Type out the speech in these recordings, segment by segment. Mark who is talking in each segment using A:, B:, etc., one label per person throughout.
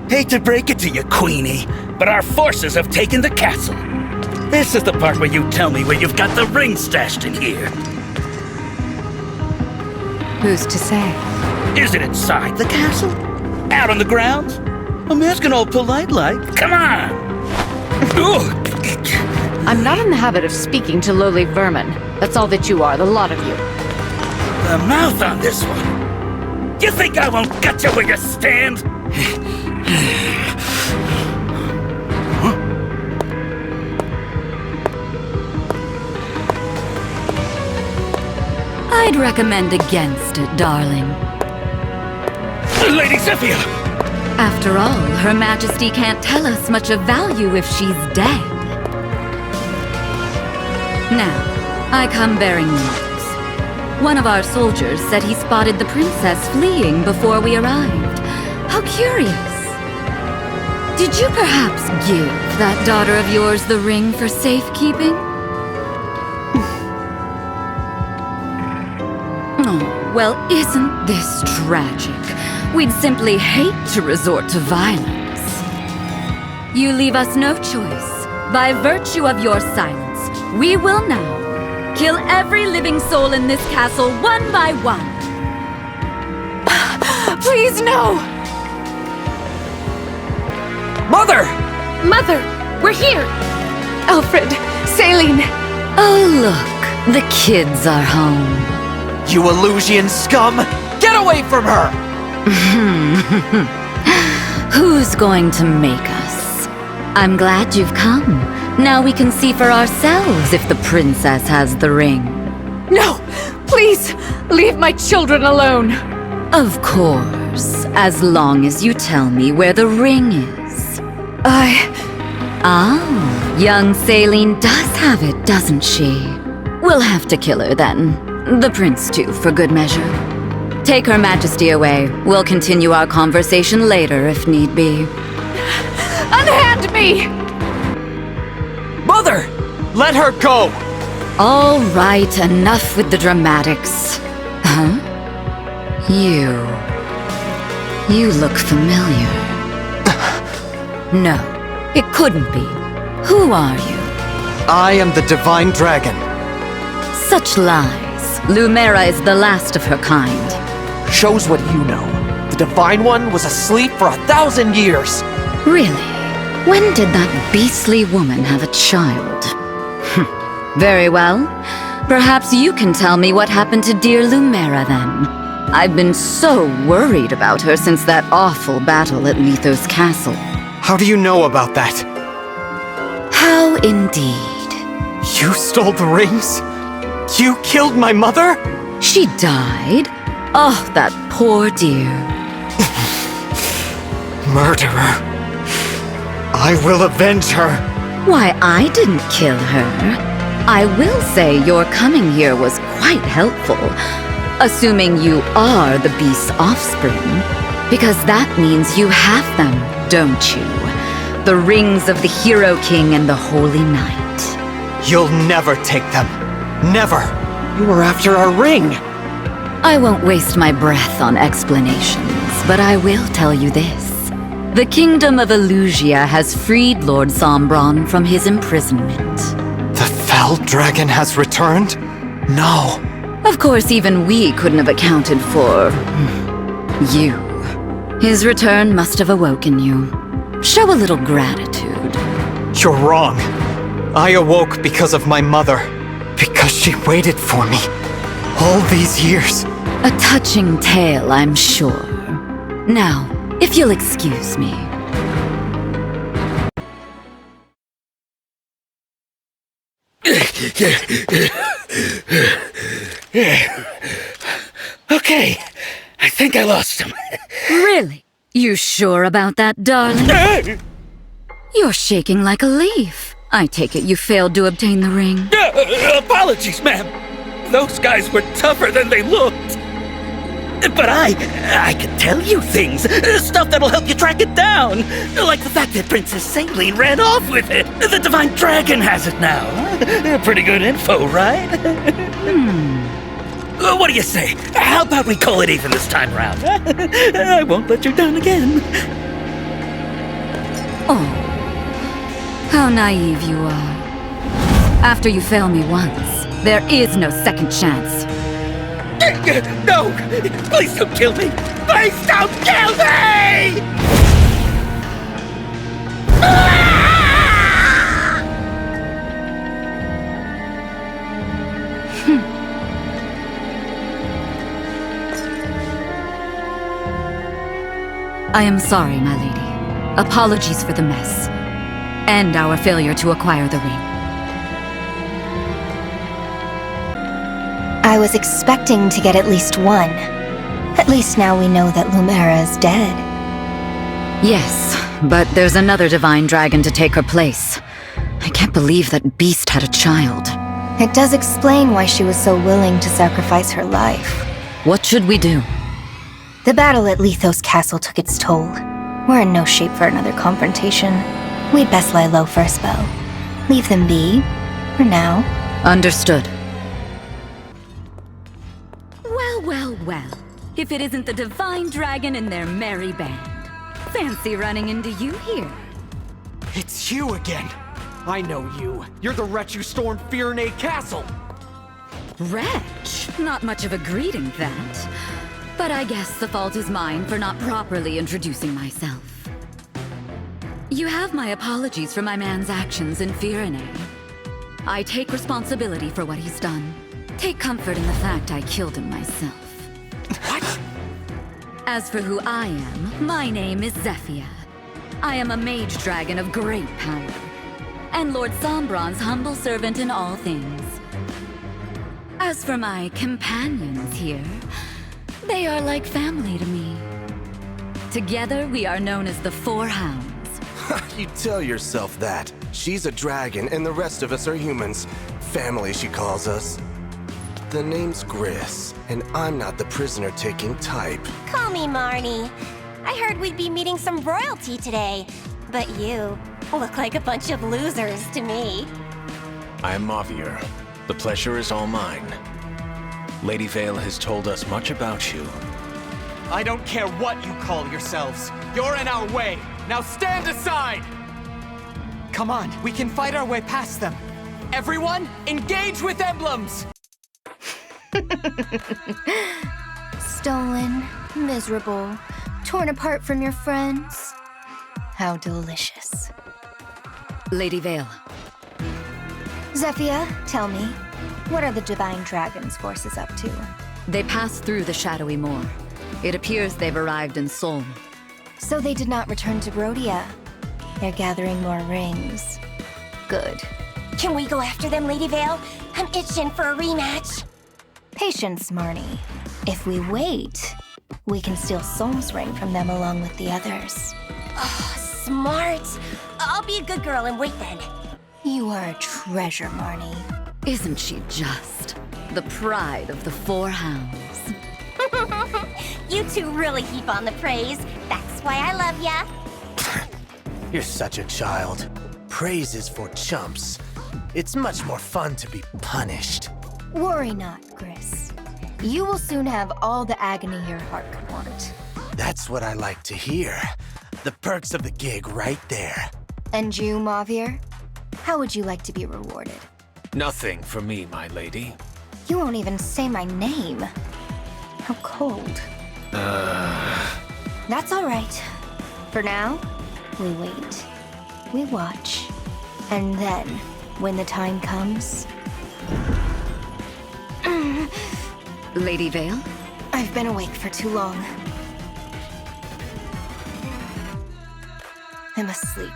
A: Hate to break it to you, Queenie, but our forces have taken the castle. This is the part where you tell me where you've got the ring stashed in here.
B: Who's to say?
A: Is it inside the castle? Out on the grounds? I'm asking all polite-like. Come on!
B: I'm not in the habit of speaking to lowly vermin. That's all that you are, the lot of you.
A: The mouth on this one. You think I won't gut you where you stand?
C: I'd recommend against it, darling.
A: Lady Zephia!
C: After all, Her Majesty can't tell us much of value if she's dead. Now, I come bearing news. One of our soldiers said he spotted the princess fleeing before we arrived. How curious. Did you perhaps give that daughter of yours the ring for safekeeping? Oh, well, isn't this tragic? We'd simply hate to resort to violence. You leave us no choice. By virtue of your silence, we will now kill every living soul in this castle one by one.
B: Please, no!
D: Mother!
B: Mother! We're here! Alfred! Saline!
C: Oh, look. The kids are home.
D: You Illusian scum! Get away from her!
C: Who's going to make us? I'm glad you've come. Now we can see for ourselves if the princess has the ring.
B: No! Please! Leave my children alone!
C: Of course, as long as you tell me where the ring is. Ah, young Saline does have it, doesn't she? We'll have to kill her then. The prince too, for good measure. Take Her Majesty away. We'll continue our conversation later if need be.
B: Unhand me!
D: Mother! Let her go!
C: All right, enough with the dramatics. Huh? You look familiar. No, it couldn't be. Who are you?
D: I am the Divine Dragon.
C: Such lies. Lumera is the last of her kind.
D: Shows what you know. The Divine One was asleep for 1,000 years.
C: Really? When did that beastly woman have a child? Very well. Perhaps you can tell me what happened to dear Lumera then. I've been so worried about her since that awful battle at Lithos Castle.
D: How do you know about that?
C: How indeed.
D: You stole the rings? You killed my mother?
C: She died? Oh, that poor dear.
D: Murderer. I will avenge her.
C: Why, I didn't kill her. I will say your coming here was quite helpful. Assuming you are the beast's offspring. Because that means you have them, don't you? The rings of the Hero King and the Holy Knight.
D: You'll never take them. Never. You were after our ring.
C: I won't waste my breath on explanations, but I will tell you this. The Kingdom of Illusia has freed Lord Sombron from his imprisonment.
D: The fell dragon has returned? No.
C: Of course, even we couldn't have accounted for... you. His return must have awoken you. Show a little gratitude.
D: You're wrong. I awoke because of my mother. Because she waited for me. All these years.
C: A touching tale, I'm sure. Now, if you'll excuse me.
A: Okay, I think I lost him.
C: Really? You sure about that, darling? You're shaking like a leaf. I take it you failed to obtain the ring.
A: Apologies, ma'am. Those guys were tougher than they looked. But I can tell you things. Stuff that'll help you track it down. Like the fact that Princess Saline ran off with it. The Divine Dragon has it now. Pretty good info, right? What do you say? How about we call it even this time round? I won't let you down again.
C: Oh, how naive you are. After you fail me once, there is no second chance.
A: No! Please don't kill me! Please don't kill me!
C: I am sorry, my lady. Apologies for the mess. And our failure to acquire the ring.
E: I was expecting to get at least one. At least now we know that Lumera is dead.
C: Yes, but there's another divine dragon to take her place. I can't believe that beast had a child.
E: It does explain why she was so willing to sacrifice her life.
C: What should we do?
E: The battle at Lethos Castle took its toll. We're in no shape for another confrontation. We'd best lie low for a spell. Leave them be, for now.
C: Understood. Well. If it isn't the divine dragon and their merry band. Fancy running into you here.
D: It's you again! I know you. You're the wretch who stormed Firenze Castle!
C: Wretch? Not much of a greeting, that. But I guess the fault is mine for not properly introducing myself. You have my apologies for my man's actions in Firenze. I take responsibility for what he's done. Take comfort in the fact I killed him myself.
D: What?
C: As for who I am, my name is Zephia. I am a mage dragon of great power, and Lord Sombron's humble servant in all things. As for my companions here, they are like family to me. Together, we are known as the Four Hounds.
F: You tell yourself that. She's a dragon, and the rest of us are humans. Family, she calls us. The name's Gris, and I'm not the prisoner-taking type.
G: Call me Marnie. I heard we'd be meeting some royalty today, but you look like a bunch of losers to me.
H: I'm Mavier. The pleasure is all mine. Lady Vale has told us much about you.
D: I don't care what you call yourselves. You're in our way. Now stand aside! Come on, we can fight our way past them. Everyone, engage with emblems!
E: Stolen, miserable, torn apart from your friends. How delicious.
C: Lady Vale.
E: Zephia, tell me, what are the Divine Dragon's forces up to?
C: They passed through the Shadowy Moor. It appears they've arrived in Solm.
E: So they did not return to Brodia. They're gathering more rings. Good.
G: Can we go after them, Lady Vale? I'm itching for a rematch.
E: Patience, Marnie. If we wait, we can steal Solm's ring from them along with the others.
G: Oh, smart. I'll be a good girl and wait then.
E: You are a treasure, Marnie.
C: Isn't she just? The pride of the Four Hounds.
G: You two really heap on the praise. That's why I love ya.
F: You're such a child. Praise is for chumps. It's much more fun to be punished.
E: Worry not, Gris. You will soon have all the agony your heart could want.
F: That's what I like to hear. The perks of the gig right there.
E: And you, Mavier? How would you like to be rewarded?
H: Nothing for me, my lady.
E: You won't even say my name. How cold. That's all right. For now, we wait. We watch. And then, when the time comes...
C: Lady Vale?
E: I've been awake for too long. I must sleep.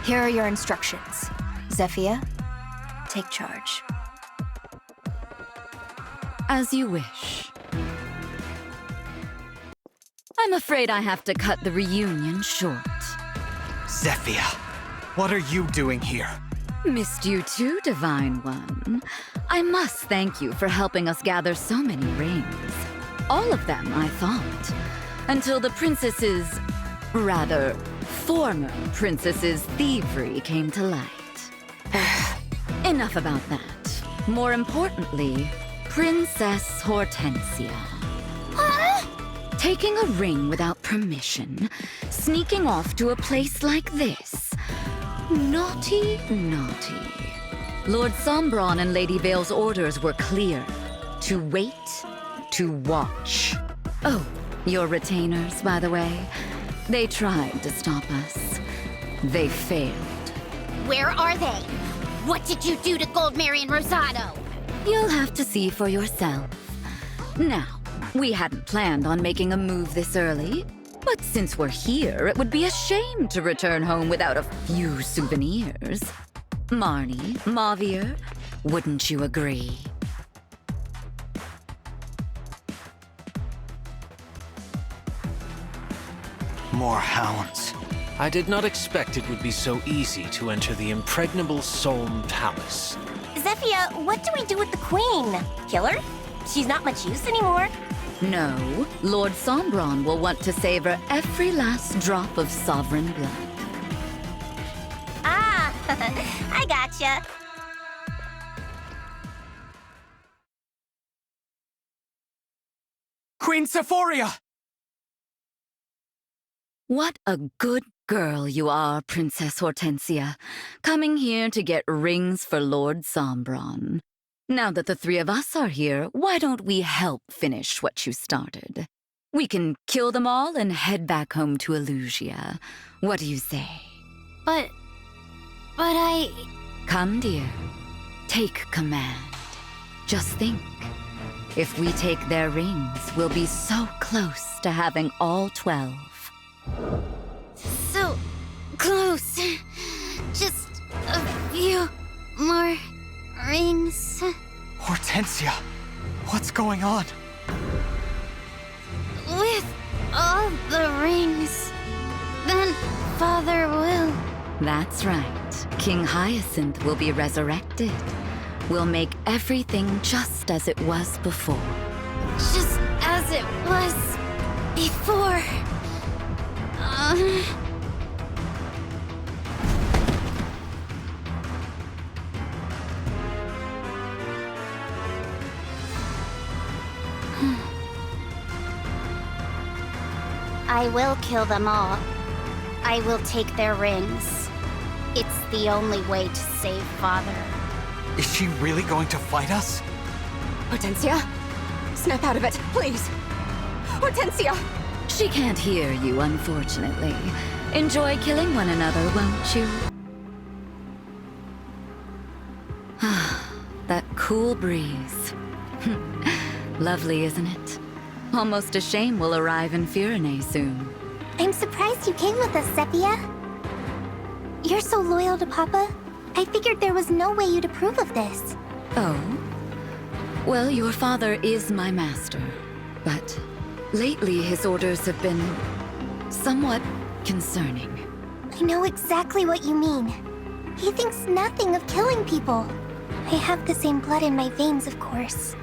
E: Here are your instructions. Zephia, take charge.
C: As you wish. I'm afraid I have to cut the reunion short.
D: Zephia, what are you doing here?
C: Missed you too, Divine One. I must thank you for helping us gather so many rings. All of them, I thought. Until the princess's... rather, former princess's thievery came to light. Enough about that. More importantly, Princess Hortensia. Taking a ring without permission, sneaking off to a place like this. Naughty, naughty. Lord Sombron and Lady Vale's orders were clear. To wait, to watch. Oh, your retainers, by the way. They tried to stop us. They failed.
I: Where are they? What did you do to Goldmary and Rosado?
C: You'll have to see for yourself. Now, we hadn't planned on making a move this early, but since we're here, it would be a shame to return home without a few souvenirs. Marnie, Mavier, wouldn't you agree?
D: More hounds.
H: I did not expect it would be so easy to enter the impregnable Solm Palace.
G: Zephia, what do we do with the queen? Kill her? She's not much use anymore.
C: No, Lord Sombron will want to savor every last drop of sovereign blood.
G: Ah, I gotcha.
D: Queen Sephoria!
C: What a good girl you are, Princess Hortensia, coming here to get rings for Lord Sombron. Now that the three of us are here, why don't we help finish what you started? We can kill them all and head back home to Elusia. What do you say?
I: But I...
C: Come, dear. Take command. Just think. If we take their rings, we'll be so close to having all 12.
I: So close. Just a few more rings.
D: Hortensia, what's going on?
I: With all the rings, then Father will...
C: That's right. King Hyacinth will be resurrected. We'll make everything just as it was before.
I: Just as it was before. I will kill them all. I will take their rings. It's the only way to save Father.
D: Is she really going to fight us?
B: Hortensia? Snap out of it, please! Hortensia!
C: She can't hear you, unfortunately. Enjoy killing one another, won't you? That cool breeze. Lovely, isn't it? Almost a shame we'll arrive in Firene soon.
G: I'm surprised you came with us, Zephia. You're so loyal to Papa. I figured there was no way you'd approve of this.
C: Oh? Well, your father is my master, but lately his orders have been somewhat concerning.
G: I know exactly what you mean. He thinks nothing of killing people. I have the same blood in my veins, of course.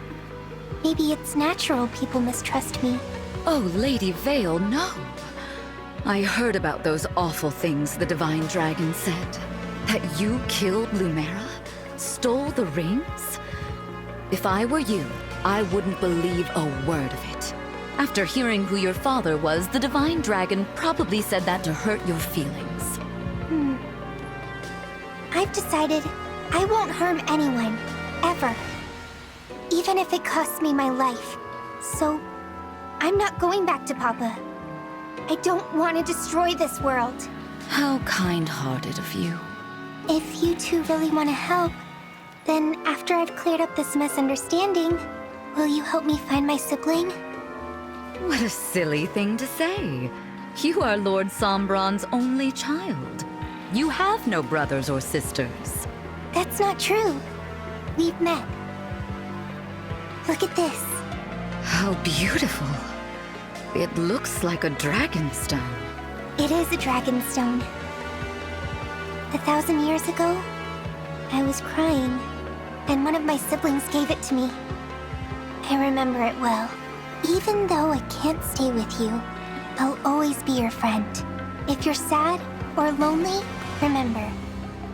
G: Maybe it's natural people mistrust me.
C: Oh, Lady Vale, no! I heard about those awful things the Divine Dragon said. That you killed Lumera? Stole the rings? If I were you, I wouldn't believe a word of it. After hearing who your father was, the Divine Dragon probably said that to hurt your feelings.
G: I've decided I won't harm anyone, ever. Even if it costs me my life. So, I'm not going back to Papa. I don't want to destroy this world.
C: How kind-hearted of you.
G: If you two really want to help, then after I've cleared up this misunderstanding, will you help me find my sibling?
C: What a silly thing to say. You are Lord Sombron's only child. You have no brothers or sisters.
G: That's not true. We've met. Look at this.
C: How beautiful. It looks like a dragonstone.
G: It is a dragonstone. 1,000 years ago, I was crying, and one of my siblings gave it to me. I remember it well. Even though I can't stay with you, I'll always be your friend. If you're sad or lonely, remember,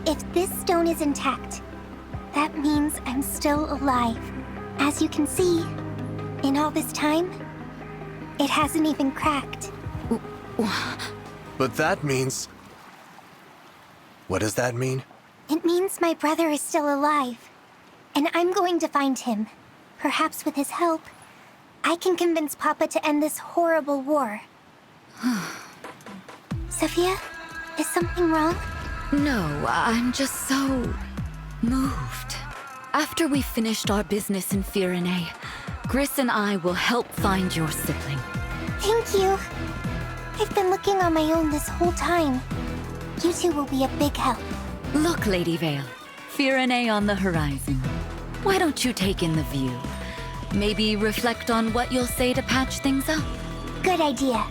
G: if this stone is intact, that means I'm still alive. As you can see, in all this time, it hasn't even cracked.
F: But that means... What does that mean?
G: It means my brother is still alive. And I'm going to find him. Perhaps with his help, I can convince Papa to end this horrible war. Zephia, is something wrong?
C: No, I'm just so... moved. After we finished our business in Firene, Gris and I will help find your sibling.
G: Thank you. I've been looking on my own this whole time. You two will be a big help.
C: Look, Lady Vale. Firene on the horizon. Why don't you take in the view? Maybe reflect on what you'll say to patch things up.
G: Good idea.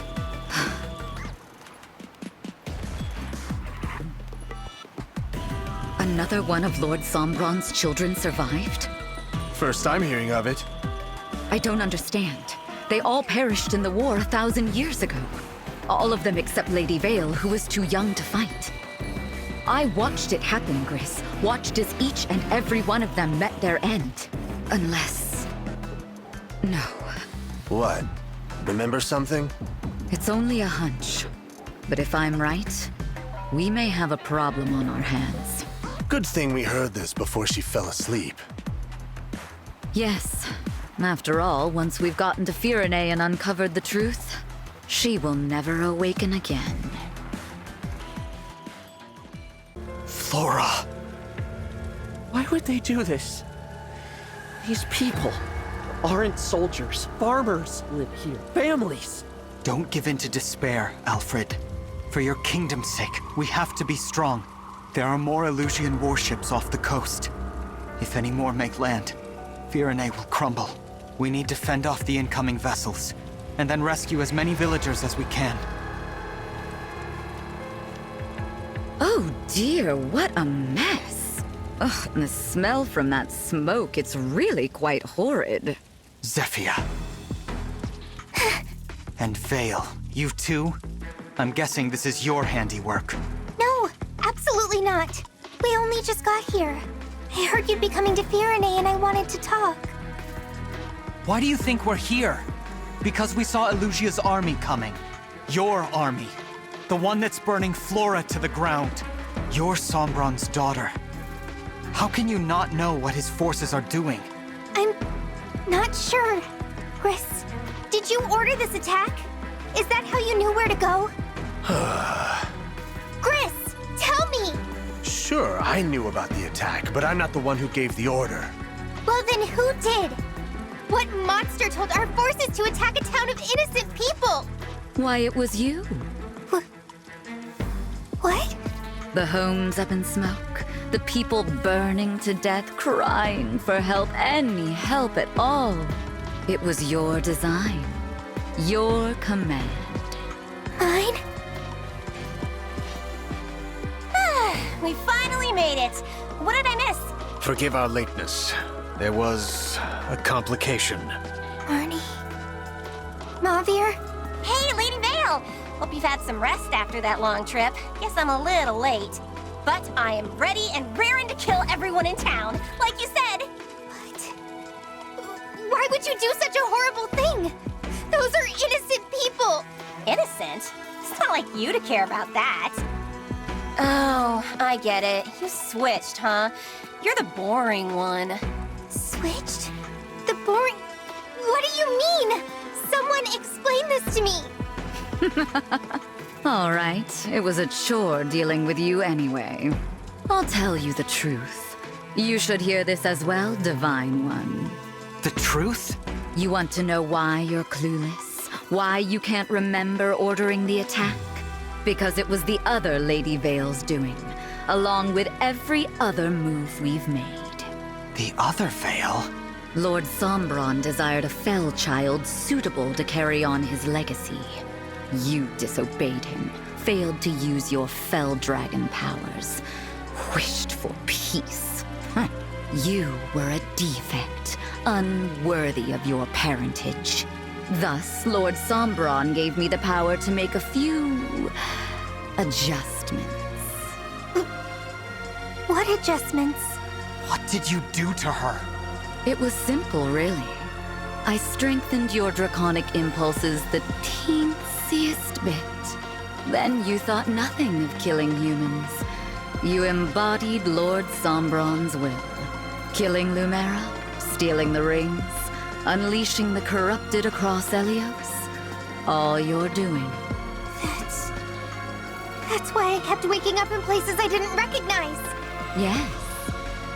C: Another one of Lord Sombron's children survived?
F: First I'm hearing of it.
C: I don't understand. They all perished in the war 1,000 years ago. All of them except Lady Vale, who was too young to fight. I watched it happen, Gris. Watched as each and every one of them met their end. Unless... No.
F: What? Remember something?
C: It's only a hunch. But if I'm right, we may have a problem on our hands.
F: Good thing we heard this before she fell asleep.
C: Yes. After all, once we've gotten to Firene and uncovered the truth, she will never awaken again.
A: Flora! Why would they do this? These people aren't soldiers. Farmers live here. Families.
D: Don't give in to despair, Alfred. For your kingdom's sake, we have to be strong. There are more Elusian warships off the coast. If any more make land, Firene will crumble. We need to fend off the incoming vessels, and then rescue as many villagers as we can.
C: Oh dear, what a mess! Ugh, and the smell from that smoke, it's really quite horrid.
D: Zephia. And Vale, you too? I'm guessing this is your handiwork.
G: No, absolutely not. We only just got here. I heard you'd be coming to Firene and I wanted to talk.
D: Why do you think we're here? Because we saw Elusia's army coming. Your army. The one that's burning Flora to the ground. You're Sombron's daughter. How can you not know what his forces are doing?
G: I'm not sure. Gris, did you order this attack? Is that how you knew where to go? Gris, tell me!
F: Sure, I knew about the attack, but I'm not the one who gave the order.
G: Well then who did? What monster told our forces to attack a town of innocent people?
C: Why, it was you.
G: What?
C: The homes up in smoke, the people burning to death, crying for help, any help at all. It was your design, your command.
G: Mine?
J: We finally made it! What did I miss?
H: Forgive our lateness. There was a complication.
G: Marnie? Mavir?
J: Hey, Lady Vale! Hope you've had some rest after that long trip. Guess I'm a little late. But I am ready and raring to kill everyone in town, like you said!
G: What? Why would you do such a horrible thing? Those are innocent people!
J: Innocent? It's not like you to care about that. Oh, I get it. You switched, huh? You're the boring one.
G: Switched? The boring... What do you mean? Someone explain this to me!
C: All right, it was a chore dealing with you anyway. I'll tell you the truth. You should hear this as well, Divine One.
D: The truth?
C: You want to know why you're clueless? Why you can't remember ordering the attack? Because it was the other Lady Vale's doing, along with every other move we've made.
D: The other Vale?
C: Lord Sombron desired a fell child suitable to carry on his legacy. You disobeyed him, failed to use your fell dragon powers, wished for peace. You were a defect, unworthy of your parentage. Thus, Lord Sombron gave me the power to make a few... adjustments.
G: What adjustments?
D: What did you do to her?
C: It was simple, really. I strengthened your draconic impulses the teensiest bit. Then you thought nothing of killing humans. You embodied Lord Sombron's will. Killing Lumera, stealing the rings, unleashing the corrupted across Helios. All you're doing.
G: That's why I kept waking up in places I didn't recognize.
C: Yes.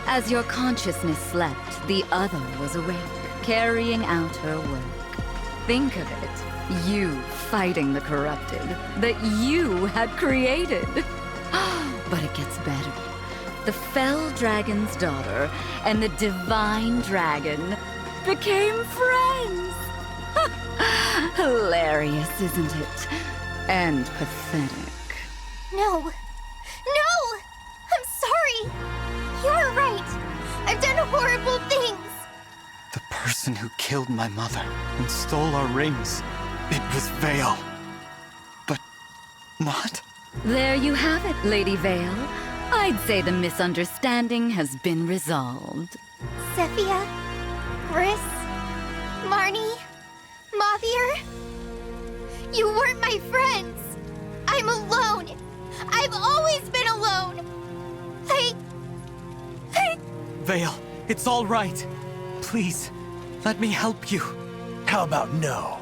C: As your consciousness slept, the other was awake, carrying out her work. Think of it. You fighting the corrupted that you had created. But it gets better. The fell dragon's daughter and the divine dragon became friends. Hilarious, isn't it? And pathetic.
G: No! No! I'm sorry! You are right! I've done horrible things!
D: The person who killed my mother and stole our rings, it was Vale. But not?
C: There you have it, Lady Vale. I'd say the misunderstanding has been resolved.
G: Zephia, Briss, Marnie, Mavier, you weren't my friends. I'm alone. I've always been alone.
D: Vale, it's all right. Please, let me help you.
F: How about no?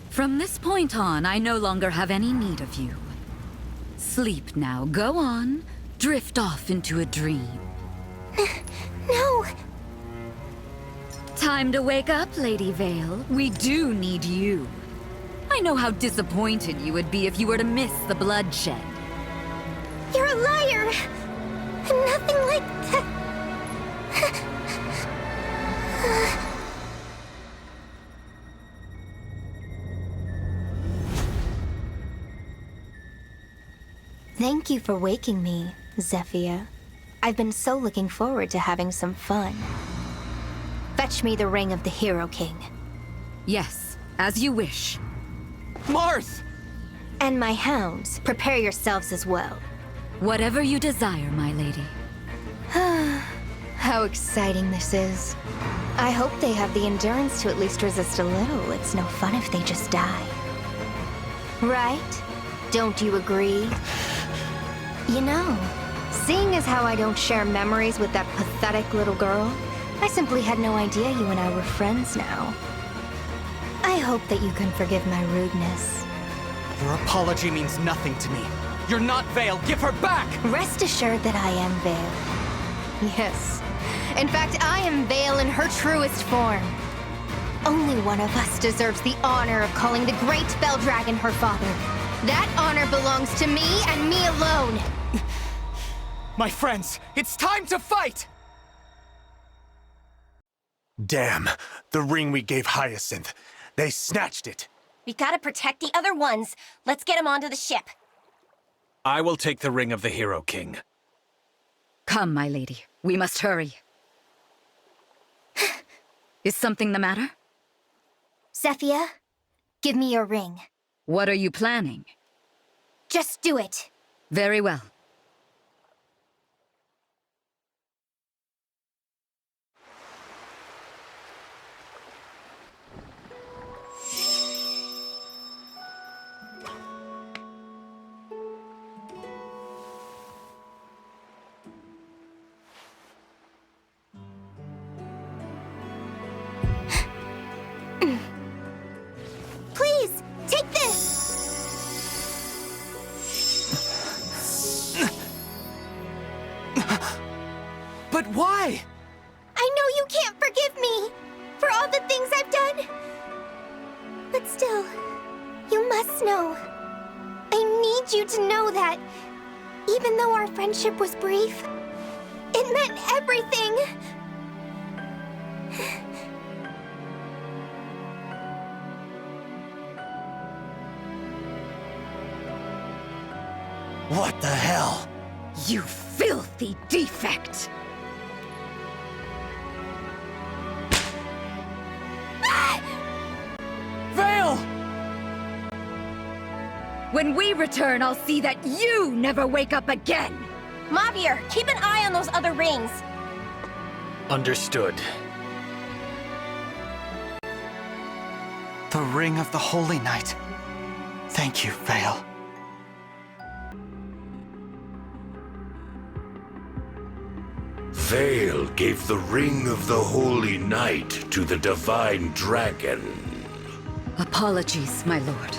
C: From this point on, I no longer have any need of you. Sleep now. Go on. Drift off into a dream.
G: No.
C: Time to wake up, Lady Vale. We do need you. I know how disappointed you would be if you were to miss the bloodshed.
G: You're a liar. Nothing like that.
E: Thank you for waking me, Zephia. I've been so looking forward to having some fun. Fetch me the ring of the Hero King.
C: Yes, as you wish.
D: Mars!
E: And my hounds, prepare yourselves as well.
C: Whatever you desire, my lady.
E: How exciting this is. I hope they have the endurance to at least resist a little. It's no fun if they just die. Right? Don't you agree? You know, seeing as how I don't share memories with that pathetic little girl, I simply had no idea you and I were friends now. I hope that you can forgive my rudeness.
D: Your apology means nothing to me. You're not Vale. Give her back!
E: Rest assured that I am Vale. Yes. In fact, I am Vale in her truest form. Only one of us deserves the honor of calling the great Bell Dragon her father. That honor belongs to me and me alone.
D: My friends, it's time to fight!
F: Damn, the ring we gave Hyacinth. They snatched it.
J: We gotta protect the other ones. Let's get them onto the ship.
H: I will take the ring of the Hero King.
C: Come, my lady. We must hurry. Is something the matter?
G: Zephia, give me your ring.
C: What are you planning?
G: Just do it.
C: Very well.
G: Please, take this!
D: But why?
G: I know you can't forgive me for all the things I've done. But still, you must know. I need you to know that even though our friendship was brief, it meant everything.
F: What the hell?
C: You filthy defect!
D: Vale!
C: When we return, I'll see that you never wake up again!
J: Mavier, keep an eye on those other rings.
K: Understood.
D: The Ring of the Holy Knight. Thank you, Vale.
L: Vale gave the Ring of the Holy Knight to the Divine Dragon.
C: Apologies, my lord.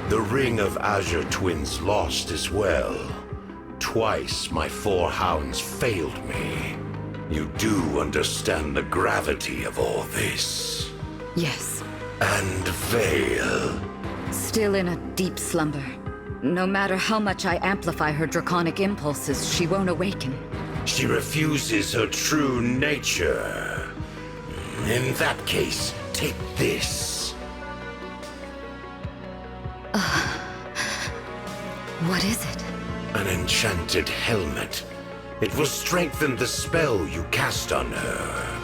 L: The Ring of Azure Twins lost as well. Twice my 4 hounds failed me. You do understand the gravity of all this.
C: Yes.
L: And Vale.
C: Still in a deep slumber. No matter how much I amplify her draconic impulses, she won't awaken.
L: She refuses her true nature. In that case, take this.
C: What is it?
L: An enchanted helmet. It will strengthen the spell you cast on her.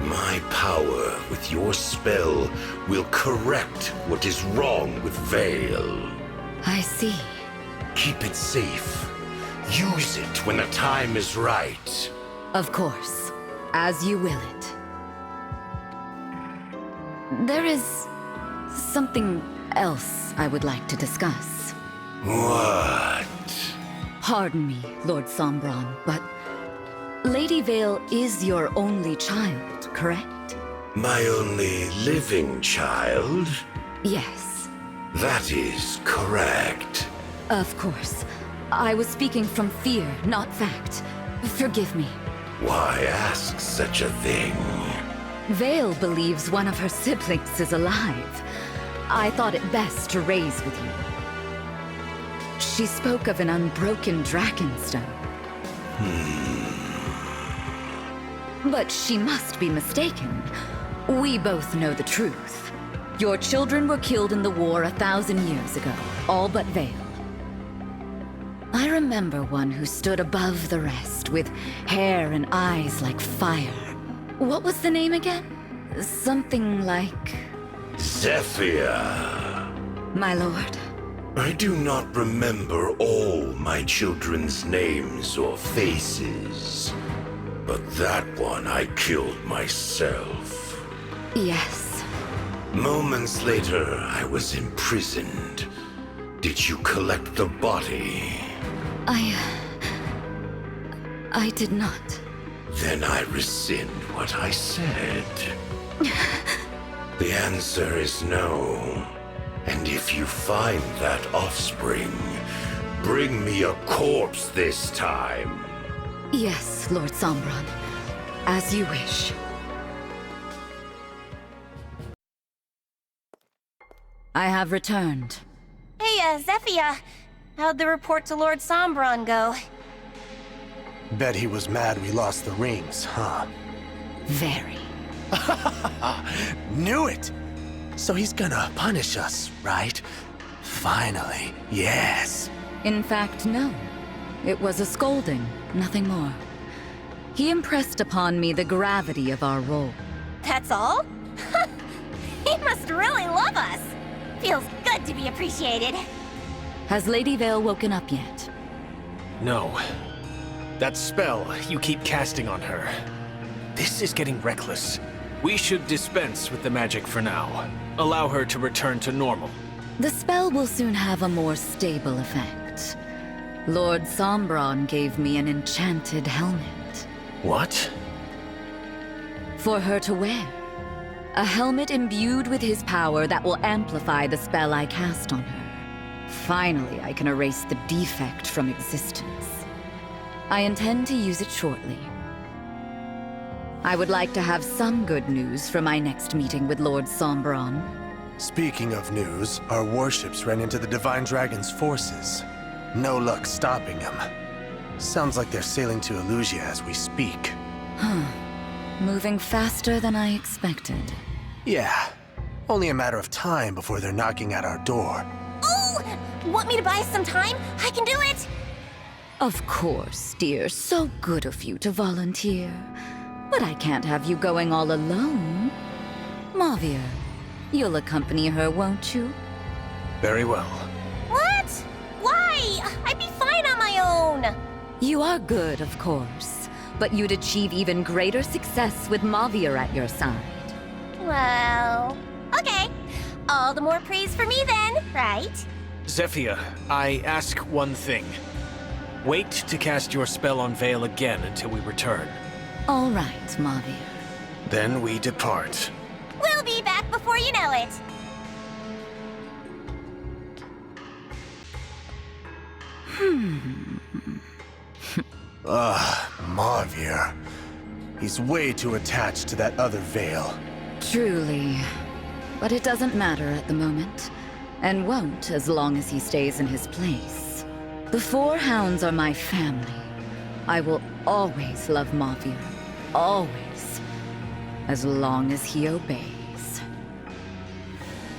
L: My power with your spell will correct what is wrong with Vale.
C: I see.
L: Keep it safe. Use it when the time is right.
C: Of course. As you will it. There is something else I would like to discuss.
L: What?
C: Pardon me, Lord Sombron, but Lady Vale is your only child, correct?
L: My only living child?
C: Yes.
L: That is correct.
C: Of course. I was speaking from fear, not fact. Forgive me.
L: Why ask such a thing?
C: Vale believes one of her siblings is alive. I thought it best to raise with you. She spoke of an unbroken dragonstone. But she must be mistaken. We both know the truth. Your children were killed in the war 1,000 years ago, all but Vale. I remember one who stood above the rest, with hair and eyes like fire. What was the name again? Something like...
L: Zephia.
C: My lord.
L: I do not remember all my children's names or faces. But that one I killed myself.
C: Yes.
L: Moments later, I was imprisoned. Did you collect the body?
C: I did not.
L: Then I rescind what I said. The answer is no. And if you find that offspring, bring me a corpse this time.
C: Yes, Lord Sombron. As you wish. I have returned.
J: Hey, Zephia. How'd the report to Lord Sombron go?
F: Bet he was mad we lost the rings, huh?
C: Very.
F: Knew it! So he's gonna punish us, right? Finally, yes.
C: In fact, no. It was a scolding, nothing more. He impressed upon me the gravity of our role.
J: That's all? He must really love us. Feels good to be appreciated.
C: Has Lady Vale woken up yet?
K: No. That spell you keep casting on her. This is getting reckless. We should dispense with the magic for now. Allow her to return to normal.
C: The spell will soon have a more stable effect. Lord Sombron gave me an enchanted helmet.
K: What?
C: For her to wear. A helmet imbued with his power that will amplify the spell I cast on her. Finally, I can erase the defect from existence. I intend to use it shortly. I would like to have some good news for my next meeting with Lord Sombron.
F: Speaking of news, our warships ran into the Divine Dragon's forces. No luck stopping them. Sounds like they're sailing to Elusia as we speak.
C: Moving faster than I expected.
F: Yeah. Only a matter of time before they're knocking at our door.
J: Oh! Want me to buy some time? I can do it!
C: Of course, dear. So good of you to volunteer. But I can't have you going all alone. Mavir, you'll accompany her, won't you?
K: Very well.
J: What? Why? I'd be fine on my own.
C: You are good, of course. but you'd achieve even greater success with Mavir at your side.
J: Well, okay. All the more praise for me then, right?
K: Zephia, I ask one thing. Wait to cast your spell on Vale again until we return.
C: All right, Mavir.
K: Then we depart.
J: We'll be back before you know it.
F: Mavir. He's way too attached to that other veil.
C: Truly. But it doesn't matter at the moment, and won't as long as he stays in his place. The four hounds are my family. I will always love Mavir. Always. As long as he obeys.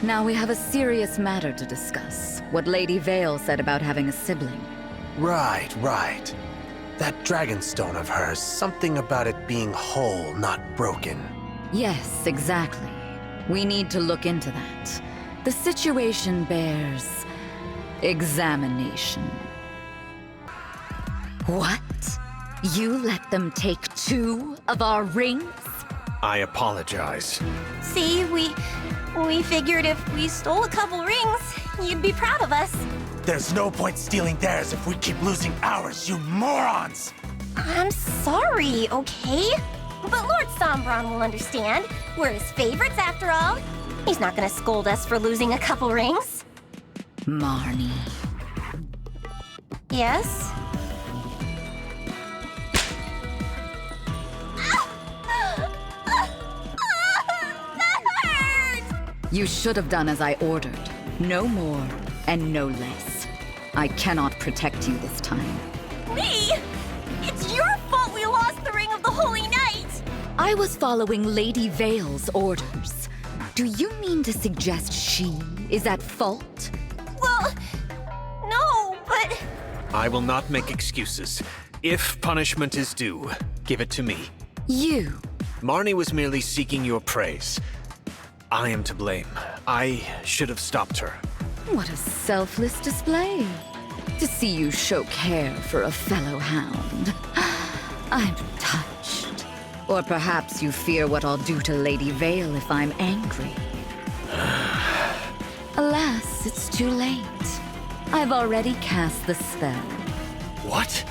C: Now we have a serious matter to discuss. What Lady Vale said about having a sibling.
F: Right. That dragonstone of hers, something about it being whole, not broken.
C: Yes, exactly. We need to look into that. The situation bears examination. What? You let them take 2 of our rings?
K: I apologize.
J: See, we figured if we stole a couple rings, you'd be proud of us.
F: There's no point stealing theirs if we keep losing ours, you morons!
J: I'm sorry, okay? But Lord Sombron will understand. We're his favorites after all. He's not gonna scold us for losing a couple rings.
C: Marnie.
J: Yes? That hurt!
C: You should have done as I ordered. No more and no less. I cannot protect you this time.
J: Me? It's your fault we lost the Ring of the Holy Knight!
C: I was following Lady Vale's orders. Do you mean to suggest she is at fault?
J: Well, no, but...
K: I will not make excuses. If punishment is due, give it to me.
C: You?
K: Marnie was merely seeking your praise. I am to blame. I should have stopped her.
C: What a selfless display. To see you show care for a fellow hound. I'm touched. Or perhaps you fear what I'll do to Lady Vale if I'm angry. Alas, it's too late. I've already cast the spell.
K: What?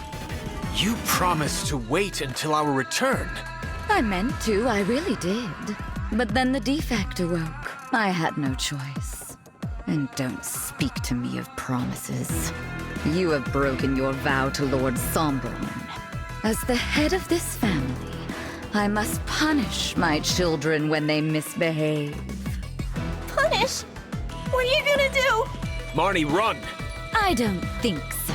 K: You promised to wait until our return.
C: I meant to, I really did. But then the defect awoke. I had no choice. And don't speak to me of promises. You have broken your vow to Lord Sombron. As the head of this family, I must punish my children when they misbehave.
J: Punish? What are you gonna do?
K: Marnie, run!
C: I don't think so.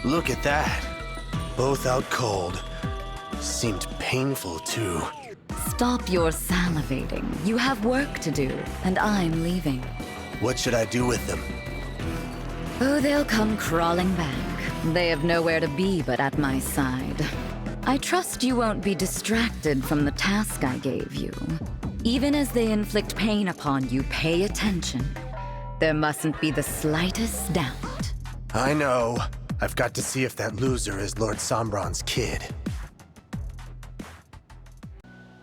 F: Look at that. Both out cold. Seemed painful, too.
C: Stop your salivating. You have work to do, and I'm leaving.
F: What should I do with them?
C: Oh, they'll come crawling back. They have nowhere to be but at my side. I trust you won't be distracted from the task I gave you. Even as they inflict pain upon you, pay attention. There mustn't be the slightest doubt.
F: I know. I've got to see if that loser is Lord Sombron's kid.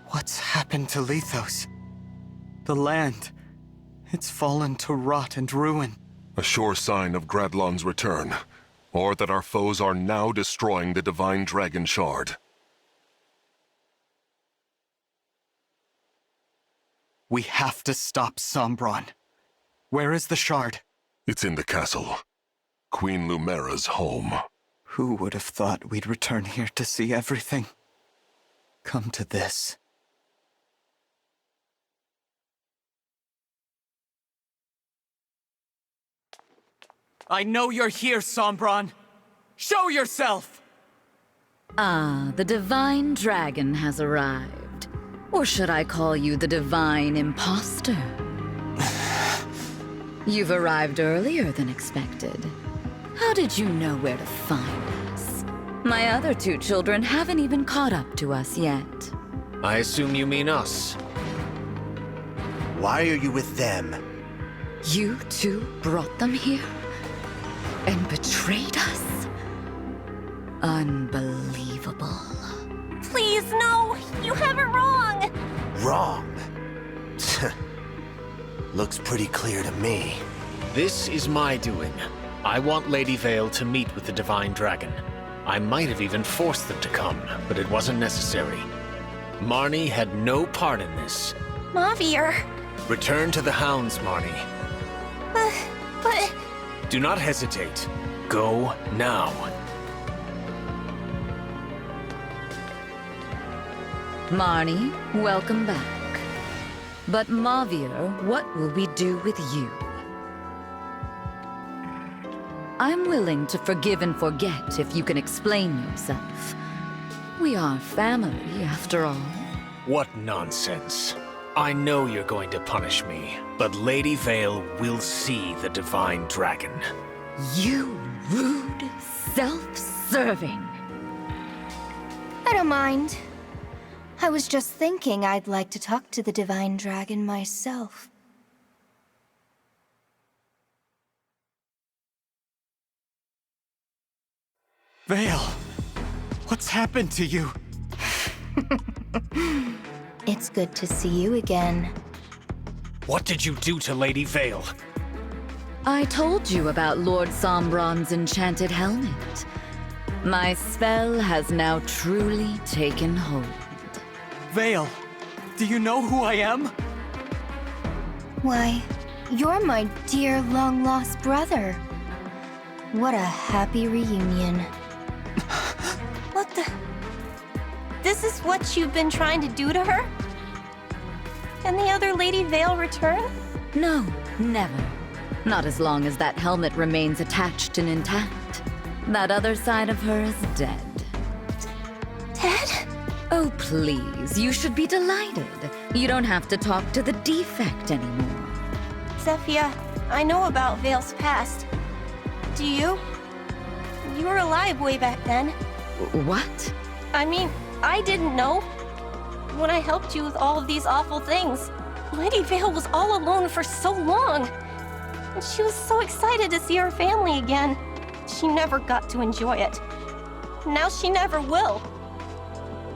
D: What's happened to Lethos? The land. It's fallen to rot and ruin.
M: A sure sign of Gradlon's return, or that our foes are now destroying the Divine Dragon Shard.
D: We have to stop Sombron. Where is the shard?
M: It's in the castle. Queen Lumera's home.
D: Who would have thought we'd return here to see everything come to this? I know you're here, Sombron! Show yourself!
C: Ah, the Divine Dragon has arrived. Or should I call you the Divine Imposter? You've arrived earlier than expected. How did you know where to find us? My other 2 children haven't even caught up to us yet.
K: I assume you mean us.
F: Why are you with them?
C: You two brought them here? And betrayed us? Unbelievable.
J: Please, no! You have it wrong!
F: Wrong? Looks pretty clear to me.
K: This is my doing. I want Lady Vale to meet with the Divine Dragon. I might have even forced them to come, but it wasn't necessary. Marnie had no part in this.
J: Mavier.
K: Return to the hounds, Marnie.
J: But...
K: Do not hesitate. Go now.
C: Marnie, welcome back. But Mavier, what will we do with you? I'm willing to forgive and forget if you can explain yourself. We are family, after all.
K: What nonsense. I know you're going to punish me, but Lady Vale will see the Divine Dragon.
C: You rude, self-serving.
E: I don't mind. I was just thinking I'd like to talk to the Divine Dragon myself.
D: Vale, what's happened to you?
E: It's good to see you again.
K: What did you do to Lady Vale?
C: I told you about Lord Sombron's enchanted helmet. My spell has now truly taken hold.
D: Vale, do you know who I am?
E: Why, you're my dear long-lost brother. What a happy reunion.
J: What the... This is what you've been trying to do to her? Can the other Lady Vale return?
C: No, never. Not as long as that helmet remains attached and intact. That other side of her is dead.
J: Dead?
C: Oh, please, you should be delighted. You don't have to talk to the defect anymore.
J: Zephia, I know about Vale's past. Do you? You were alive way back then.
C: What?
J: I mean, I didn't know. When I helped you with all of these awful things, Lady Vale was all alone for so long. And she was so excited to see her family again. She never got to enjoy it. Now she never will.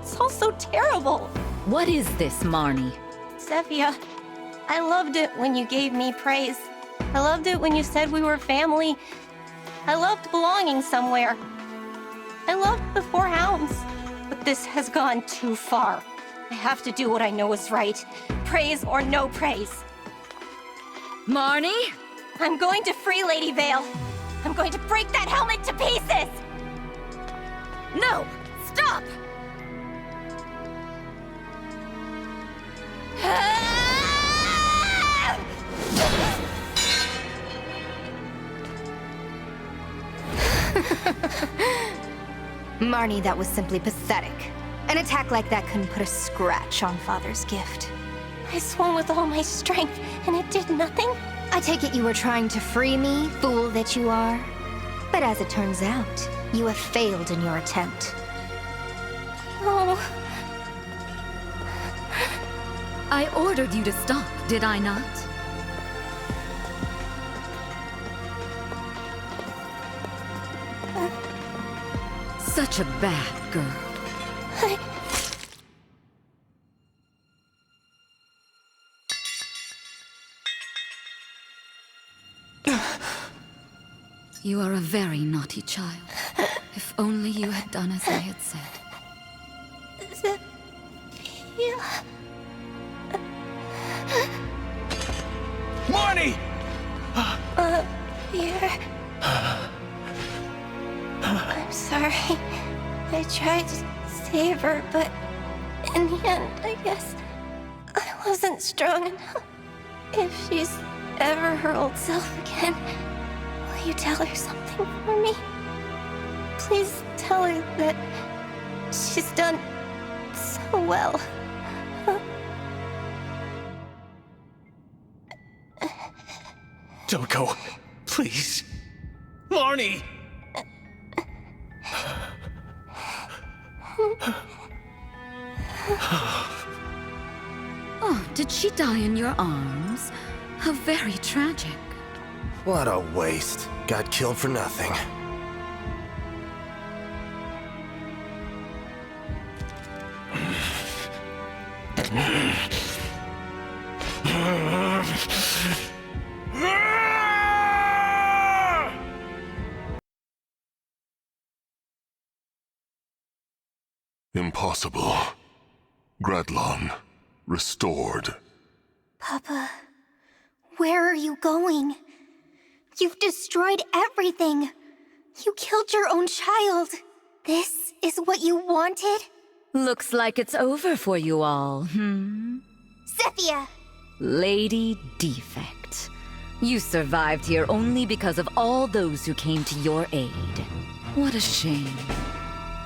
J: It's all so terrible.
C: What is this, Marnie?
J: Zephia, I loved it when you gave me praise. I loved it when you said we were family. I loved belonging somewhere. I loved the four hounds. But this has gone too far. I have to do what I know is right. Praise or no praise.
C: Marnie?
J: I'm going to free Lady Vale. I'm going to break that helmet to pieces!
C: No! Stop!
E: Marnie, that was simply pathetic. An attack like that couldn't put a scratch on Father's gift.
J: I swung with all my strength, and it did nothing?
E: I take it you were trying to free me, fool that you are. But as it turns out, you have failed in your attempt.
J: Oh.
C: I ordered you to stop, did I not? Such a bad girl. You are a very naughty child. If only you had done as I had said.
J: Zephia.
K: Marnie!
J: Here. I'm sorry. I tried to save her, but in the end, I guess I wasn't strong enough. If she's ever her old self again, will you tell her something for me? Please tell her that she's done so well.
K: Don't go. Please. Marnie!
C: Oh, did she die in your arms? How very tragic.
F: What a waste. Got killed for nothing.
M: Impossible. Gradlon, restored.
G: Papa, where are you going? You've destroyed everything. You killed your own child. This is what you wanted?
C: Looks like it's over for you all,
G: Zephia!
C: Lady Defect. You survived here only because of all those who came to your aid. What a shame.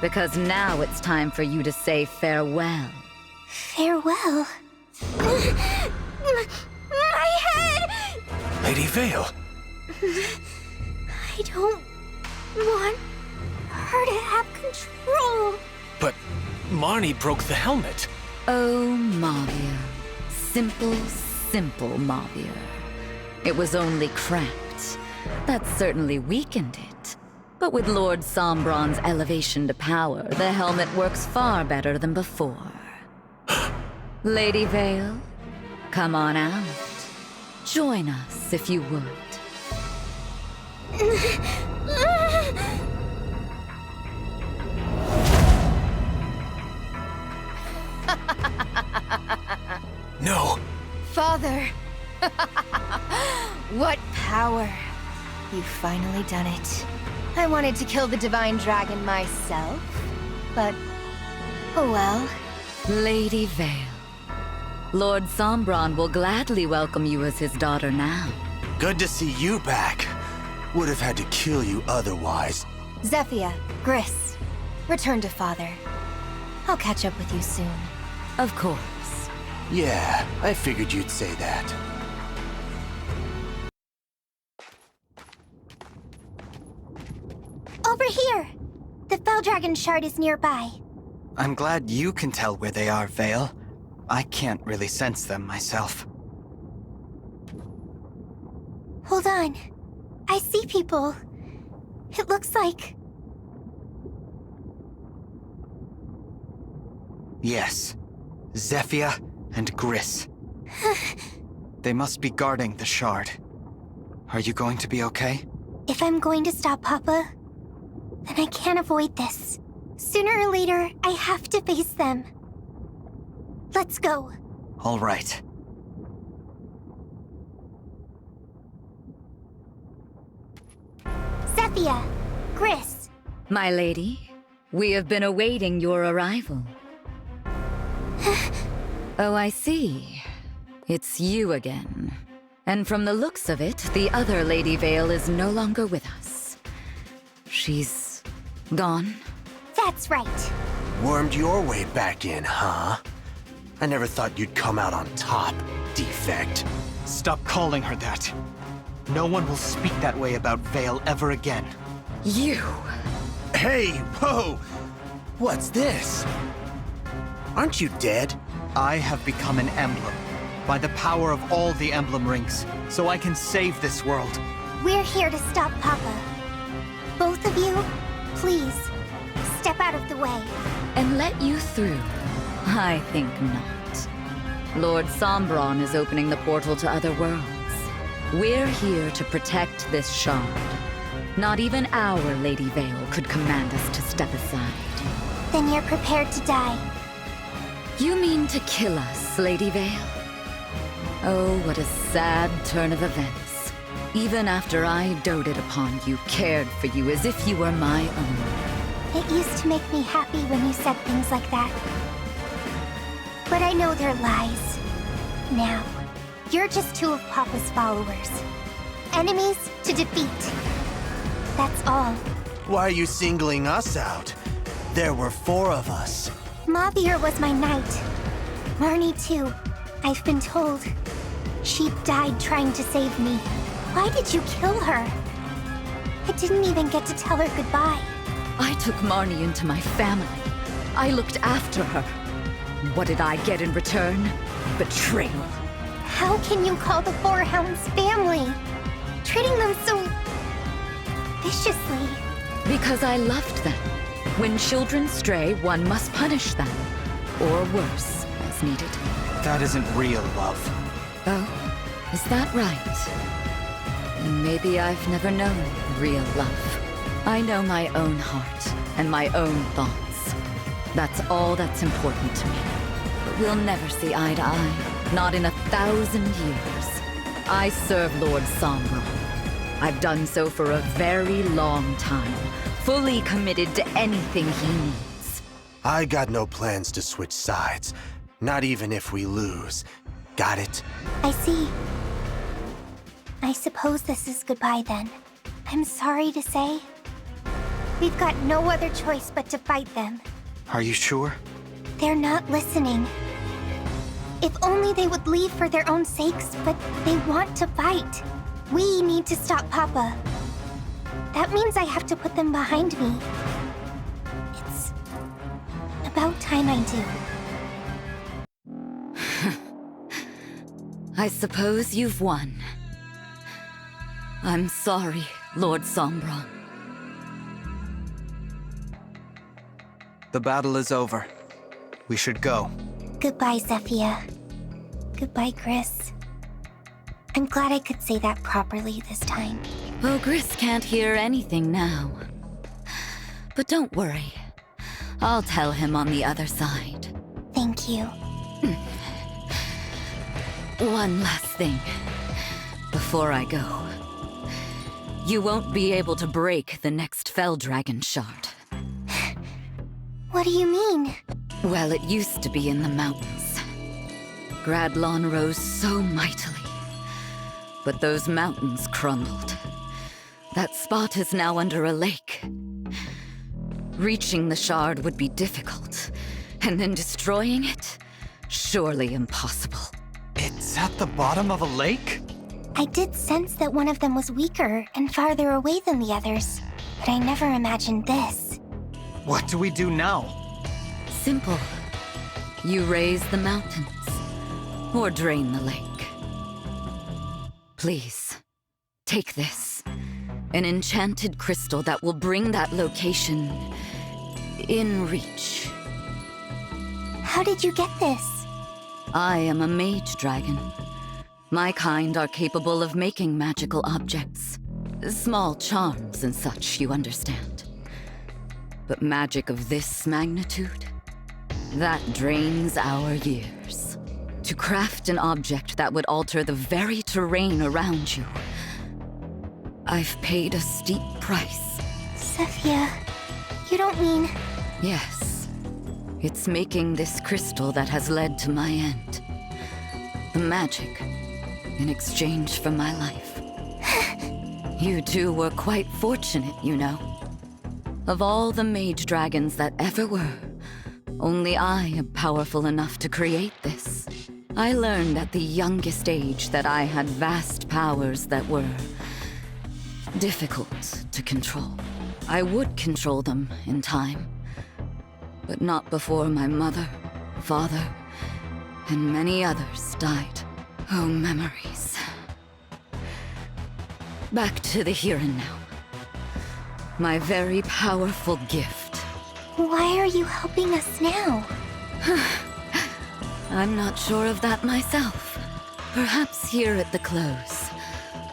C: Because now it's time for you to say farewell.
G: Farewell? My head!
K: Lady Vale!
G: I don't want her to have control.
K: But Marnie broke the helmet.
C: Oh, Mavir. Simple, simple Mavir. It was only cracked. That certainly weakened it. But with Lord Sombron's elevation to power, the helmet works far better than before. Lady Vale, come on out. Join us if you would.
K: No.
E: Father! What power! You've finally done it. I wanted to kill the divine dragon myself, but oh well.
C: Lady Vale, Lord Sombron will gladly welcome you as his daughter now.
F: Good to see you back. Would have had to kill you otherwise.
E: Zephia, Gris, return to Father. I'll catch up with you soon.
C: Of course.
F: Yeah, I figured you'd say that.
G: Over here! The Fell Dragon Shard is nearby.
D: I'm glad you can tell where they are, Vale. I can't really sense them myself.
G: Hold on. I see people. It looks like...
D: Yes. Zephia and Gris. They must be guarding the shard. Are you going to be okay?
G: If I'm going to stop Papa, then I can't avoid this. Sooner or later, I have to face them. Let's go.
D: All right.
G: Zephia! Gris!
C: My lady, we have been awaiting your arrival. Oh, I see. It's you again. And from the looks of it, the other Lady Vale is no longer with us. She's gone?
G: That's right.
F: Wormed your way back in, huh? I never thought you'd come out on top, Defect.
D: Stop calling her that. No one will speak that way about Vale ever again.
C: You!
F: Hey, whoa! What's this? Aren't you dead?
D: I have become an emblem, by the power of all the emblem rings, so I can save this world.
G: We're here to stop Papa. Both of you, please, step out of the way.
C: And let you through? I think not. Lord Sombron is opening the portal to other worlds. We're here to protect this shard. Not even our Lady Vale could command us to step aside.
G: Then you're prepared to die.
C: You mean to kill us, Lady Vale? Oh, what a sad turn of events. Even after I doted upon you, cared for you as if you were my own.
G: It used to make me happy when you said things like that. But I know they're lies. Now, you're just two of Papa's followers. Enemies to defeat. That's all.
F: Why are you singling us out? There were 4 of us.
G: Mavir was my knight. Marnie too, I've been told. She died trying to save me. Why did you kill her? I didn't even get to tell her goodbye.
C: I took Marnie into my family. I looked after her. What did I get in return? Betrayal.
G: How can you call the Four Hounds family? Treating them so viciously.
C: Because I loved them. When children stray, one must punish them. Or worse, as needed.
D: That isn't real love.
C: Oh, is that right? Then maybe I've never known real love. I know my own heart and my own thoughts. That's all that's important to me. But we'll never see eye to eye, not in 1,000 years. I serve Lord Sombron. I've done so for a very long time, fully committed to anything he needs.
F: I got no plans to switch sides, not even if we lose. Got it?
G: I see. I suppose this is goodbye then. I'm sorry to say. We've got no other choice but to fight them.
D: Are you sure?
G: They're not listening. If only they would leave for their own sakes, but they want to fight. We need to stop Papa. That means I have to put them behind me. It's about time I
C: do. I suppose you've won. I'm sorry, Lord Sombron.
D: The battle is over. We should go.
G: Goodbye, Zephia. Goodbye, Gris. I'm glad I could say that properly this time.
C: Oh, Gris can't hear anything now. But don't worry. I'll tell him on the other side.
G: Thank you.
C: One last thing. Before I go. You won't be able to break the next Fell Dragon shard.
G: What do you mean?
C: Well, it used to be in the mountains. Gradlon rose so mightily. But those mountains crumbled. That spot is now under a lake. Reaching the shard would be difficult, and then destroying it? Surely impossible.
D: It's at the bottom of a lake?
G: I did sense that one of them was weaker and farther away than the others, but I never imagined this.
D: What do we do now?
C: Simple. You raise the mountains, or drain the lake. Please, take this. An enchanted crystal that will bring that location in reach.
G: How did you get this?
C: I am a mage dragon. My kind are capable of making magical objects. Small charms and such, you understand. But magic of this magnitude? That drains our years. To craft an object that would alter the very terrain around you, I've paid a steep price.
G: Zephia, you don't mean...
C: Yes. It's making this crystal that has led to my end. The magic, in exchange for my life. You two were quite fortunate, you know. Of all the mage dragons that ever were, only I am powerful enough to create this. I learned at the youngest age that I had vast powers that were difficult to control. I would control them in time, but not before my mother, father, and many others died. Oh, memories. Back to the here and now. My very powerful gift.
G: Why are you helping us now?
C: I'm not sure of that myself. Perhaps here at the close,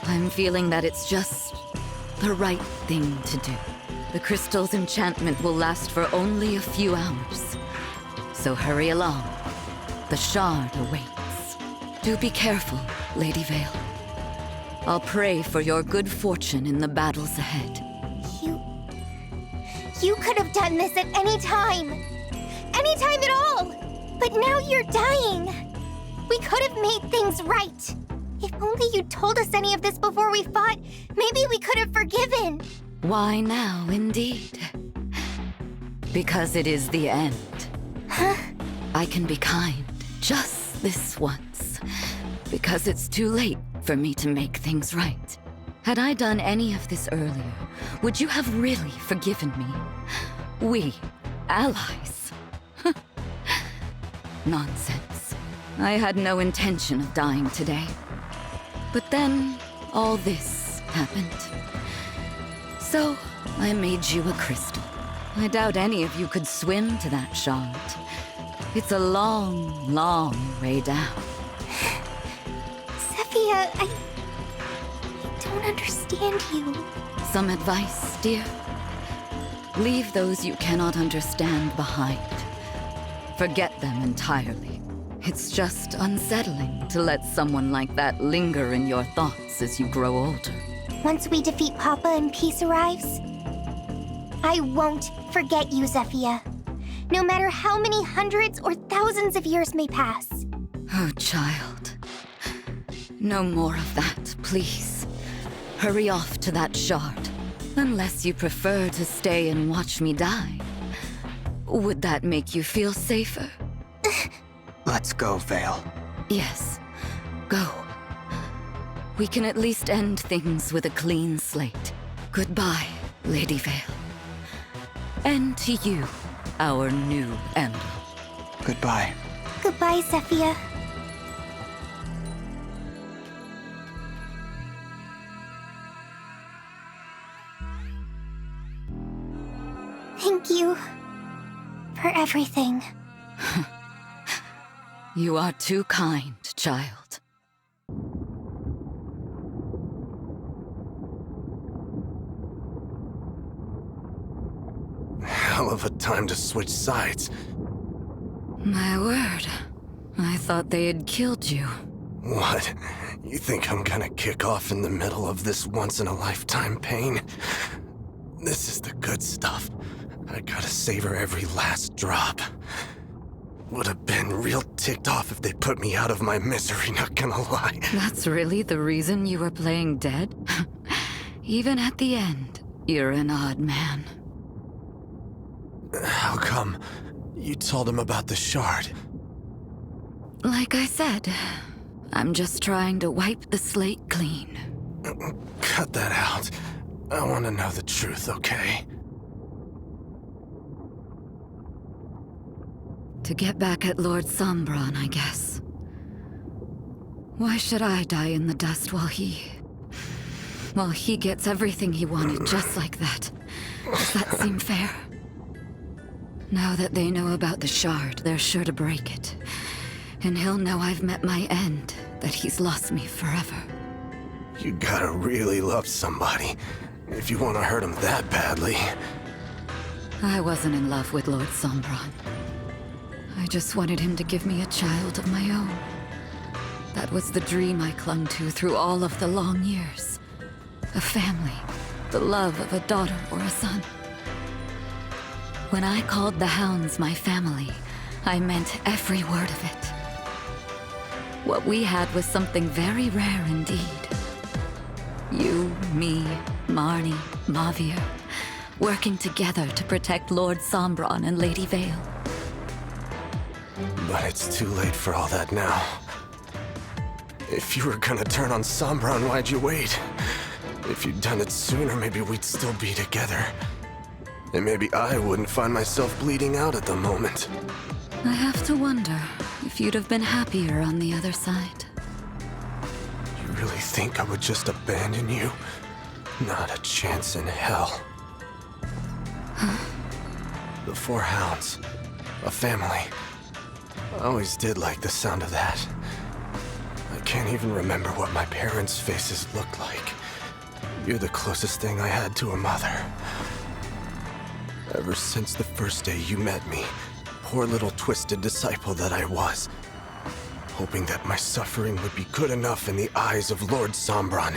C: I'm feeling that it's just the right thing to do. The crystal's enchantment will last for only a few hours. So hurry along. The shard awaits. Do be careful, Lady Vale. I'll pray for your good fortune in the battles ahead.
G: You could have done this at any time! Any time at all! But now you're dying! We could have made things right! If only you'd told us any of this before we fought, maybe we could have forgiven!
C: Why now, indeed? Because it is the end.
G: Huh?
C: I can be kind, just this once. Because it's too late for me to make things right. Had I done any of this earlier, would you have really forgiven me? We, allies. Nonsense. I had no intention of dying today. But then, all this happened. So, I made you a crystal. I doubt any of you could swim to that shard. It's a long, long way down.
G: Zephia, I don't understand you.
C: Some advice, dear? Leave those you cannot understand behind. Forget them entirely. It's just unsettling to let someone like that linger in your thoughts as you grow older.
G: Once we defeat Papa and peace arrives, I won't forget you, Zephia. No matter how many hundreds or thousands of years may pass.
C: Oh, child. No more of that, please. Hurry off to that shard. Unless you prefer to stay and watch me die. Would that make you feel safer?
A: Let's go, Vale.
C: Yes, go. We can at least end things with a clean slate. Goodbye, Lady Vale. And to you, our new Emblem.
A: Goodbye.
G: Goodbye, Zephia. Thank you for everything.
C: You are too kind, child.
F: Hell of a time to switch sides.
C: My word. I thought they had killed you.
F: What? You think I'm gonna kick off in the middle of this once-in-a-lifetime pain? This is the good stuff. I gotta savor every last drop. Would have been real ticked off if they put me out of my misery, not gonna lie.
C: That's really the reason you were playing dead? Even at the end, you're an odd man.
F: How come? You told him about the shard.
C: Like I said, I'm just trying to wipe the slate clean.
F: Cut that out. I want to know the truth, okay?
C: To get back at Lord Sombron, I guess. Why should I die in the dust while he gets everything he wanted just like that? Does that seem fair? Now that they know about the shard, they're sure to break it. And he'll know I've met my end, that he's lost me forever.
F: You gotta really love somebody if you want to hurt him that badly.
C: I wasn't in love with Lord Sombron. I just wanted him to give me a child of my own. That was the dream I clung to through all of the long years. A family, the love of a daughter or a son. When I called the hounds my family, I meant every word of it. What we had was something very rare indeed. You, me, Marnie, Mavier, working together to protect Lord Sombron and Lady Vale.
F: But it's too late for all that now. If you were gonna turn on Sombron, why'd you wait? If you'd done it sooner, maybe we'd still be together. And maybe I wouldn't find myself bleeding out at the moment.
C: I have to wonder if you'd have been happier on the other side.
F: You really think I would just abandon you? Not a chance in hell. The 4 hounds. A family. I always did like the sound of that. I can't even remember what my parents' faces looked like. You're the closest thing I had to a mother. Ever since the first day you met me, poor little twisted disciple that I was, hoping that my suffering would be good enough in the eyes of Lord Sombron.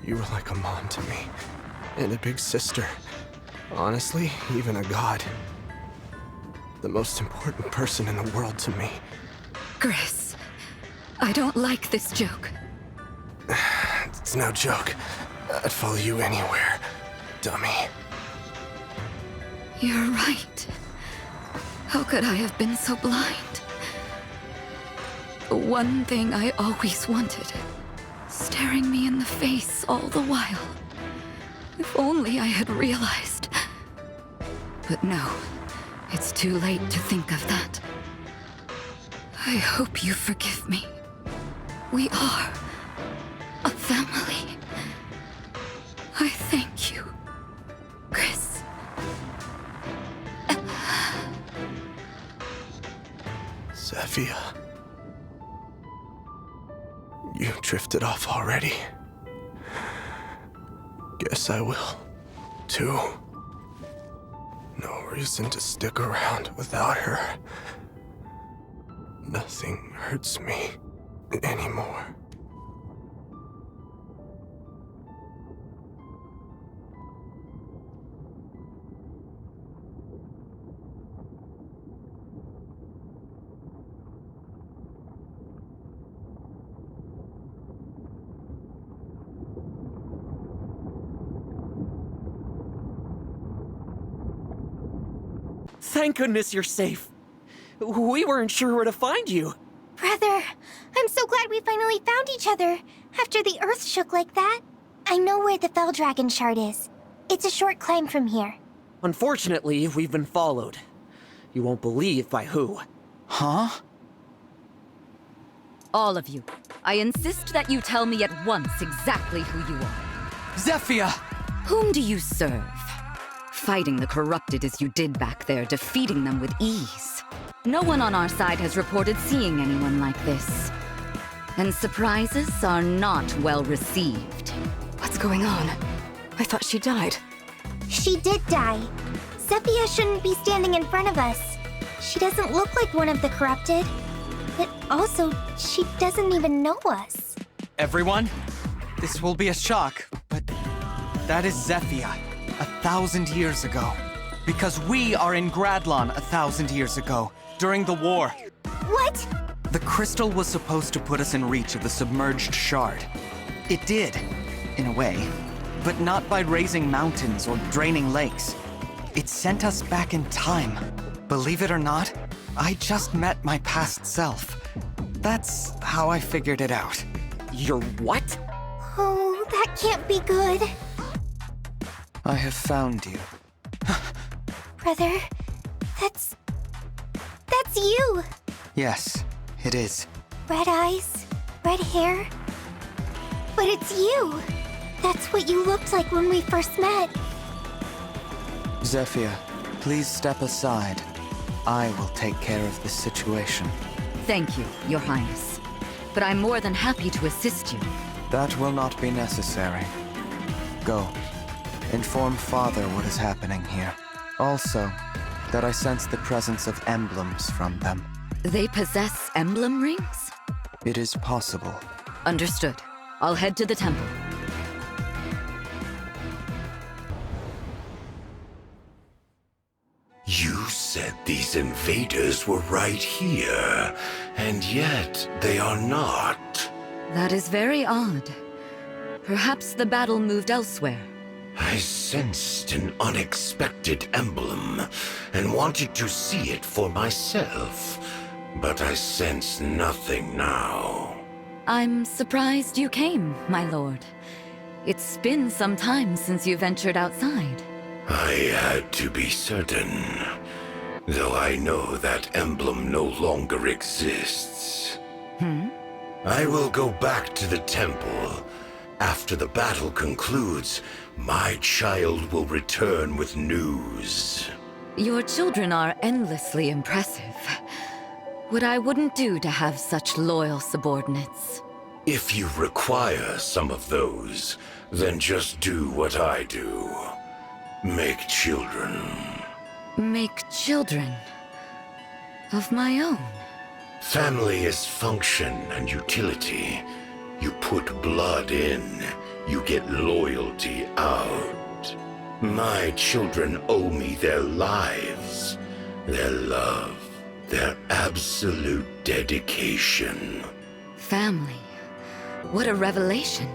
F: You were like a mom to me, and a big sister. Honestly, even a god. The most important person in the world to me.
C: Gris, I don't like this joke.
F: It's no joke. I'd follow you anywhere, dummy.
C: You're right. How could I have been so blind? The one thing I always wanted, staring me in the face all the while. If only I had realized. But no, it's too late to think of that. I hope you forgive me. We are a family. I thank you, Chris.
F: Zephia. You drifted off already. Guess I will, too. No reason to stick around without her. Nothing hurts me anymore.
A: Thank goodness you're safe. We weren't sure where to find you.
G: Brother, I'm so glad we finally found each other after the earth shook like that. I know where the Fell Dragon shard is. It's a short climb from here.
A: Unfortunately, we've been followed. You won't believe by who.
D: Huh?
C: All of you, I insist that you tell me at once exactly who you are.
D: Zephia!
C: Whom do you serve? Fighting the corrupted as you did back there, defeating them with ease. No one on our side has reported seeing anyone like this. And surprises are not well received.
B: What's going on? I thought she died.
G: She did die. Zephia shouldn't be standing in front of us. She doesn't look like one of the corrupted. But also, she doesn't even know us.
D: Everyone, this will be a shock, but that is Zephia, 1,000 years ago. Because we are in Gradlon 1,000 years ago, during the war.
G: What?
D: The crystal was supposed to put us in reach of the submerged shard. It did, in a way, but not by raising mountains or draining lakes. It sent us back in time. Believe it or not, I just met my past self. That's how I figured it out.
A: Your what?
G: Oh, that can't be good.
D: I have found you.
G: Brother, that's you.
D: Yes, it is.
G: Red eyes, red hair. But it's you. That's what you looked like when we first met.
D: Zephia, please step aside. I will take care of this situation.
C: Thank you, Your Highness. But I'm more than happy to assist you.
D: That will not be necessary. Go. Inform Father what is happening here. Also, that I sense the presence of emblems from them.
C: They possess emblem rings?
D: It is possible.
C: Understood. I'll head to the temple.
L: You said these invaders were right here, and yet they are not.
C: That is very odd. Perhaps the battle moved elsewhere.
L: I sensed an unexpected emblem and wanted to see it for myself, but I sense nothing now.
C: I'm surprised you came, my lord. It's been some time since you ventured outside.
L: I had to be certain, though I know that emblem no longer exists. I will go back to the temple. After the battle concludes, my child will return with news.
C: Your children are endlessly impressive. What I wouldn't do to have such loyal subordinates.
L: If you require some of those, then just do what I do. Make children.
C: Make children of my own.
L: Family is function and utility. You put blood in, you get loyalty out. My children owe me their lives, their love, their absolute dedication.
C: Family. What a revelation.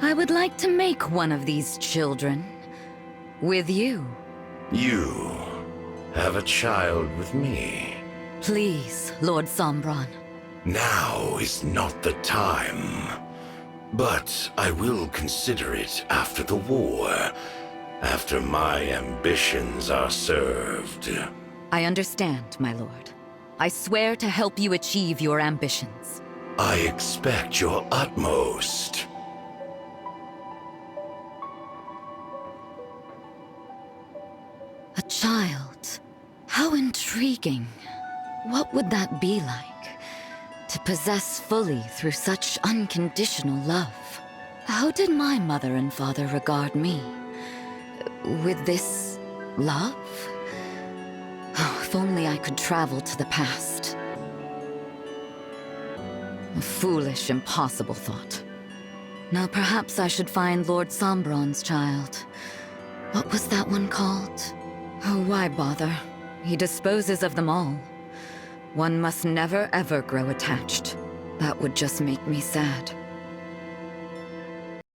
C: I would like to make one of these children. With you.
L: You have a child with me.
C: Please, Lord Sombron.
L: Now is not the time. But I will consider it after the war, after my ambitions are served.
C: I understand, my lord. I swear to help you achieve your ambitions.
L: I expect your utmost.
C: A child. How intriguing. What would that be like? To possess fully through such unconditional love. How did my mother and father regard me? With this love? Oh, if only I could travel to the past. A foolish, impossible thought. Now perhaps I should find Lord Sombron's child. What was that one called? Oh, why bother? He disposes of them all. One must never ever grow attached. That would just make me sad.